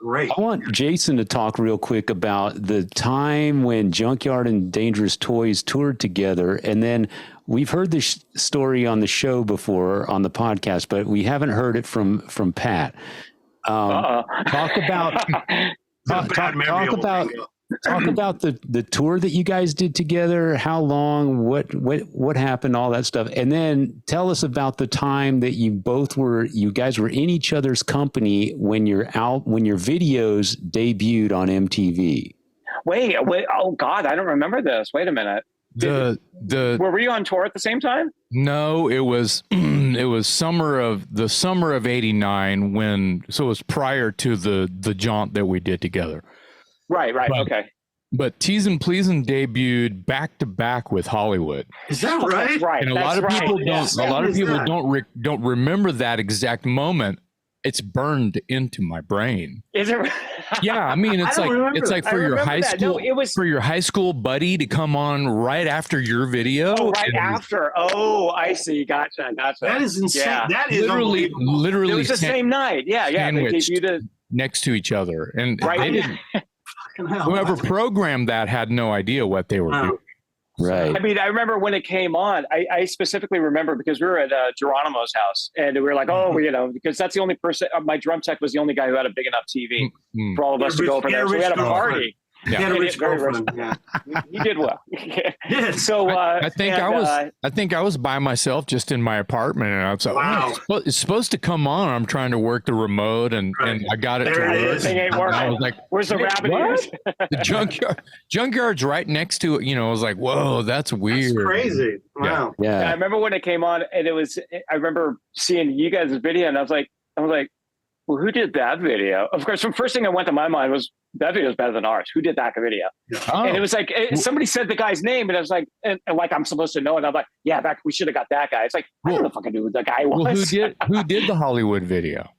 great. I want Jason to talk real quick about the time when Junkyard and Dangerous Toys toured together. And then we've heard this story on the show before on the podcast, but we haven't heard it from Pat. Talk about the tour that you guys did together, how long, what happened, all that stuff. And then tell us about the time that you guys were in each other's company when your videos debuted on MTV. Wait, oh God, I don't remember this. Wait a minute. Were we on tour at the same time? No, it was the summer of '89 so it was prior to the jaunt that we did together. Right, okay. But Teasin' Pleasin' debuted back to back with Hollywood. Is that right? That's right. And a lot of people don't remember that exact moment. It's burned into my brain. Is it? Yeah, I mean, it's like for your high school, for your high school buddy to come on right after your video. Oh, right after. Oh, I see. Gotcha. That is insane. Yeah. That is literally. It was the same night. Yeah. They debuted next to each other, and right. They didn't. Whoever programmed that had no idea what they were doing. Right. I mean, I remember when it came on, I specifically remember because we were at Geronimo's house and we were like, because that's the only person, my drum tech was the only guy who had a big enough TV for all of us to go over there. So we had a party. Yeah. You did well. So I think I was by myself just in my apartment, and I was like, wow. Well, it's supposed to come on. I'm trying to work the remote, and I got it to work. Thing ain't working. I was like, where's the rabbit ears? The junkyard's right next to it. I was like, whoa, that's weird. That's crazy. Wow. Yeah. I remember when it came on, and I remember seeing you guys' video, and I was like, well, who did that video? Of course, the first thing that went to my mind was that video is better than ours. Who did that video? Oh. And it was like somebody said the guy's name, and I was like, and like I'm supposed to know, and I'm like, yeah, we should have got that guy. It's like I don't know if I can do what the guy was. Well, who did the Hollywood video?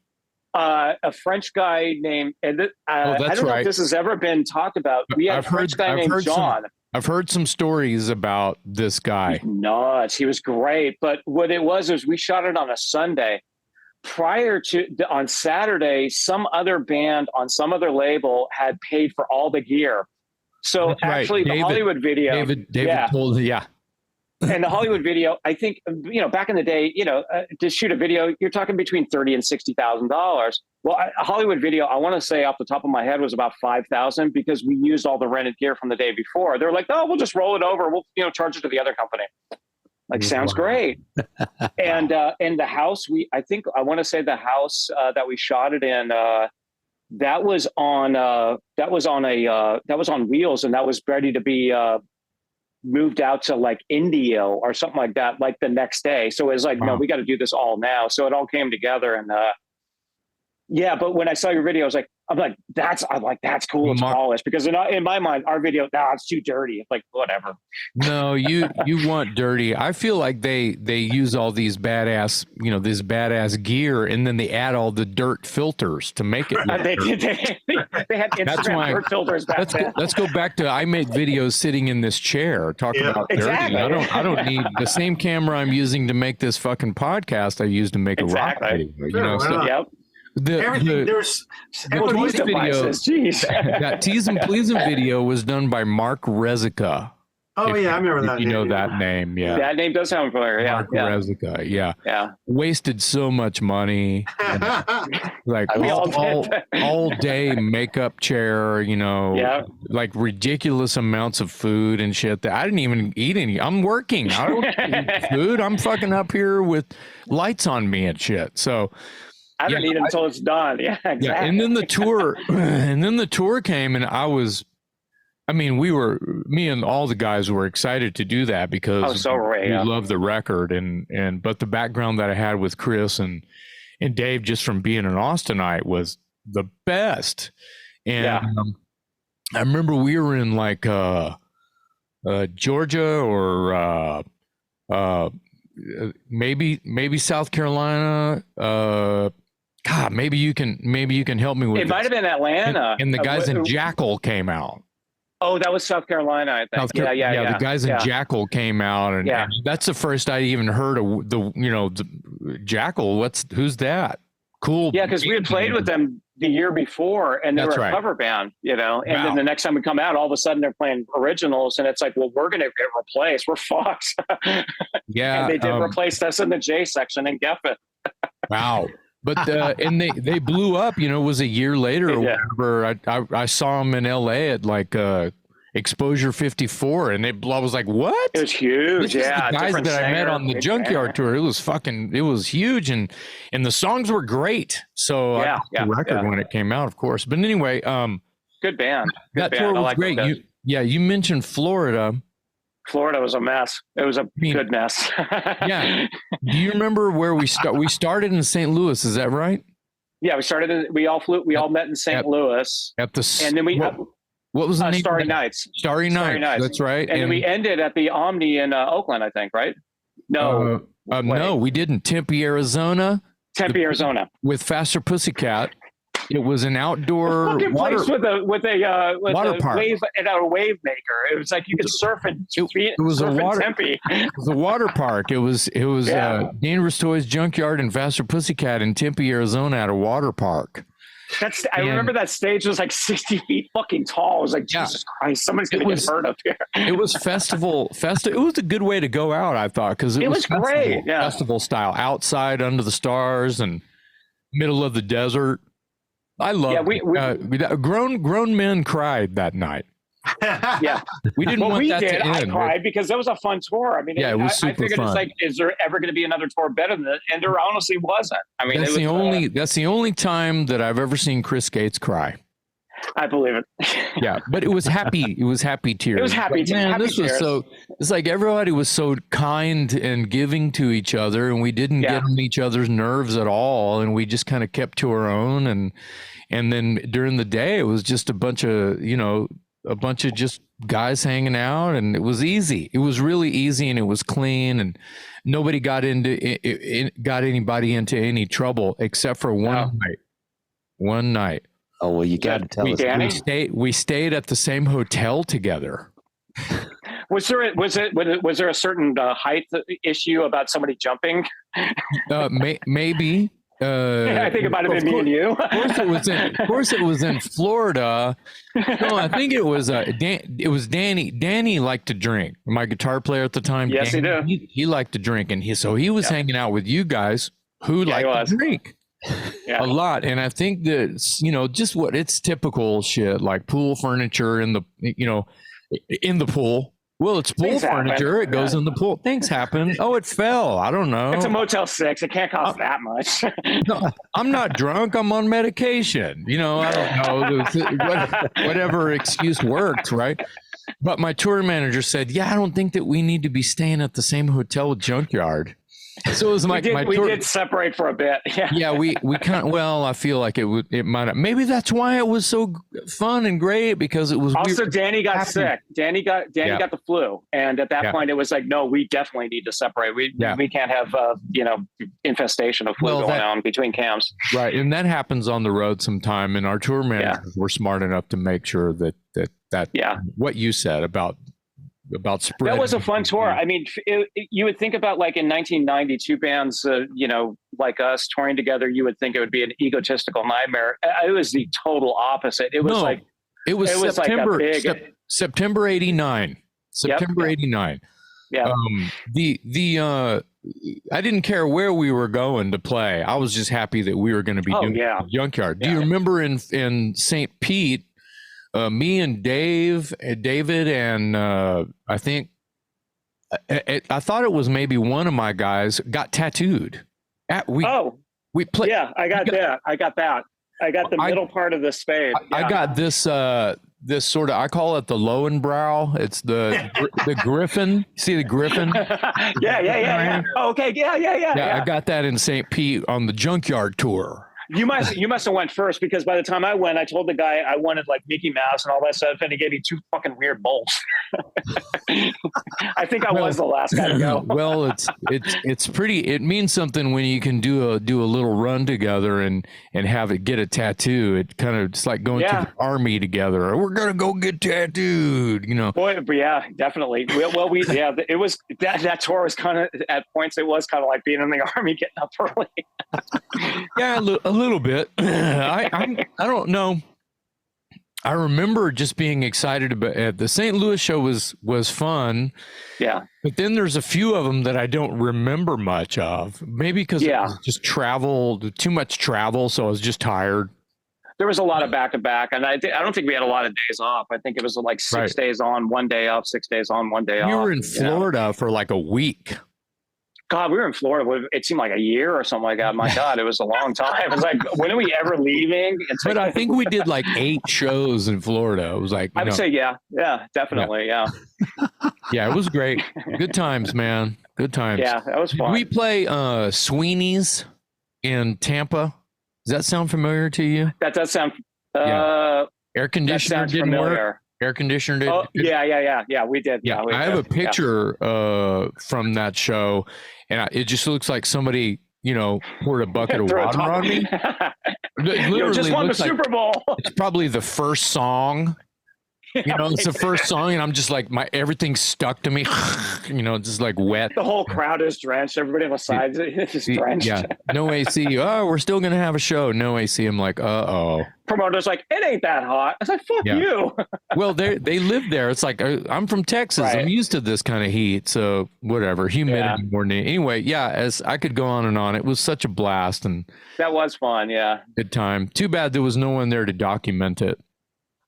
A French guy named. I don't know if this has ever been talked about. We had a French guy named John. I've heard some stories about this guy. Nuts. He was great, but what it was we shot it on a Sunday. Prior to on Saturday, some other band on some other label had paid for all the gear. So that's actually, right. the Hollywood video, David told, and the Hollywood video, I think back in the day, to shoot a video, you're talking between $30,000 and $60,000. Well, a Hollywood video, I want to say off the top of my head was about $5,000 because we used all the rented gear from the day before. They're like, oh, we'll just roll it over. We'll charge it to the other company. Like, sounds great. And the house, I want to say the house that we shot it in, that was on wheels, and that was ready to be moved out to like Indio or something like that, like the next day. So it was like, no, we got to do this all now. So it all came together, and but when I saw your video, I'm like, that's cool. It's polished, because in my mind, our video, it's too dirty. It's like, whatever. No, you want dirty. I feel like they use all these badass, this badass gear, and then they add all the dirt filters to make it. They had Instagram dirt filters back then. Let's go back to, I make videos sitting in this chair talking about dirty. I don't need the same camera I'm using to make this fucking podcast I use to make a rock video. Yep. There's that Teasin' Pleasin' video was done by Mark Rezica. Oh, I remember that. You know that name, yeah. That name does sound familiar. Yeah, Mark Rezica, yeah. Wasted so much money, like all day makeup chair, like ridiculous amounts of food and shit that I didn't even eat any. I'm working. I don't eat food. I'm fucking up here with lights on me and shit. So. I don't eat it until it's done. Yeah, exactly. Yeah, and then the tour came, and me and all the guys were excited to do that because we love the record, but the background that I had with Chris and Dave just from being an Austinite was the best. And I remember we were in like Georgia or maybe South Carolina. God, maybe you can help me with it. Might have been Atlanta. And the guys in Jackal came out. Oh, that was South Carolina, I think. The guys in Jackal came out, and that's the first I even heard of the Jackal. Who's that? Cool. Yeah, because we had played with them the year before, and they were a cover band, and then the next time we come out, all of a sudden they're playing originals, and it's like, well, we're going to get replaced. We're fucked. Yeah. And they did replace us in the J section in Geffen. Wow. But and they blew up. It was a year later or whatever. I saw them in LA at like Exposure 54, and I was like, what? It was huge. This is the guys that I met on the Junkyard tour. It was huge, and the songs were great. So I got the record when it came out, of course. But anyway, good band. That tour was great. You mentioned Florida. Florida was a mess. It was a good mess. Yeah. Do you remember where we started in St. Louis? Is that right? Yeah, we all met in St. Louis. And then what was the name? Starry Nights. Starry Nights. That's right. And then we ended at the Omni in Oakland, I think, right? No. No, we didn't. Tempe, Arizona. Arizona. With Faster Pussycat. It was an outdoor place with a water park. Wave and a wave maker. It was like you could surf in Tempe. It was a water park. It was Dangerous Toys Junkyard and Faster Pussycat in Tempe, Arizona at a water park. I remember that stage was like 60 feet fucking tall. I was like, Jesus Christ, somebody's going to get hurt up here. It was festival. It was a good way to go out, I thought, because it was great. Yeah. Festival style, outside under the stars and middle of the desert. I love it. Grown men cried that night. Yeah, we didn't want that to end. I cried because that was a fun tour. I mean, it was super I figured fun. It's like, is there ever going to be another tour better than that? And there honestly wasn't. I mean, that's the only time that I've ever seen Chris Gates cry. I believe it. Yeah, but it was happy. It was happy tears. It was happy tears. It's like everybody was so kind and giving to each other, and we didn't get on each other's nerves at all, and we just kind of kept to our own. And then during the day, it was just a bunch of just guys hanging out, and it was easy. It was really easy, and it was clean, and nobody got anybody into any trouble except for one night. Oh, well, you got to tell us. We stayed at the same hotel together. Was there a certain height issue about somebody jumping? Maybe. I think about it, me and you. Of course, it was in Florida. No, I think it was Danny. Danny liked to drink. My guitar player at the time. Yes, Danny, he did. He liked to drink, and he was hanging out with you guys who liked to drink a lot. And I think that just what it's typical shit like pool furniture in the pool. Well, it's pool furniture. It goes in the pool. Things happen. Oh, it fell. I don't know. It's a Motel 6. It can't cost that much. No, I'm not drunk. I'm on medication. I don't know. Whatever excuse works, right? But my tour manager said, I don't think that we need to be staying at the same hotel with Junkyard. So it was we did separate for a bit. Yeah, we kind of, I feel like it might have, maybe that's why it was so fun and great, because it was also Danny got sick. Danny got the flu, and at that point it was like, no, we definitely need to separate. We can't have infestation of flu going on between camps. Right, and that happens on the road sometime, and our tour managers were smart enough to make sure that what you said about spread. That was a fun tour. I mean, you would think about like in 1990, two bands, like us touring together, you would think it would be an egotistical nightmare. It was the total opposite. It was September 89. September 89. Yeah. I didn't care where we were going to play. I was just happy that we were going to be doing Junkyard. Do you remember in St. Pete, me and David, and I think I thought it was maybe one of my guys got tattooed. We played. Yeah, I got that. I got the middle part of the spade. I got this sort of, I call it the Lowenbrow. It's the Griffin. See the Griffin? Yeah. Okay. Yeah. I got that in St. Pete on the Junkyard tour. You must have went first, because by the time I went, I told the guy I wanted like Mickey Mouse and all that stuff, and he gave me two fucking weird bowls. I think I was the last guy to go. Well, it's pretty. It means something when you can do a little run together and have it get a tattoo. It kind of, it's like going to the army together. We're gonna go get tattooed, you know. Boy, yeah, definitely. Well, it was that tour was kind of, at points it was kind of like being in the army, getting up early. Yeah, a little bit. I don't know. I remember just being excited about the St. Louis show was fun. Yeah. But then there's a few of them that I don't remember much of. Maybe because it was just too much travel, so I was just tired. There was a lot of back-to-back, and I don't think we had a lot of days off. I think it was like 6 days on, 1 day off, 6 days on, 1 day off. We were in Florida for like a week. God, we were in Florida. It seemed like a year or something like that. My God, it was a long time. It was like, when are we ever leaving? But I think we did like 8 shows in Florida. It was like, I would say, yeah, definitely, yeah. Yeah, it was great. Good times, man. Good times. Yeah, that was fun. We play Sweeney's in Tampa. Does that sound familiar to you? That does sound. Air conditioner didn't work. Air conditioner did. Oh, yeah. We did. Yeah, I have a picture from that show, and it just looks like somebody, poured a bucket of water on me. You just won the Super Bowl. It's probably the first song. It's the first song, and I'm just like, everything's stuck to me. It's just like wet. The whole crowd is drenched. Everybody on the sides is drenched. Yeah, no AC. Oh, we're still gonna have a show. No AC. I'm like, uh-oh. Promoter's like, it ain't that hot. I was like, fuck you. Well, they live there. It's like, I'm from Texas. Right. I'm used to this kind of heat. So whatever, humidity more than anyway. Yeah, as I could go on and on. It was such a blast, and that was fun. Yeah, good time. Too bad there was no one there to document it.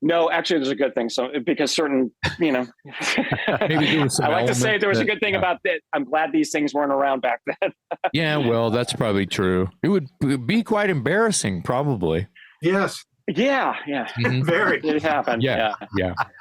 No, actually, there's a good thing. So, because certain, maybe there was some I like to say there was a good thing about that. I'm glad these things weren't around back then. Yeah, well, that's probably true. It would be quite embarrassing, probably. Yes. Yeah. Mm-hmm. Very. It happened. Yeah.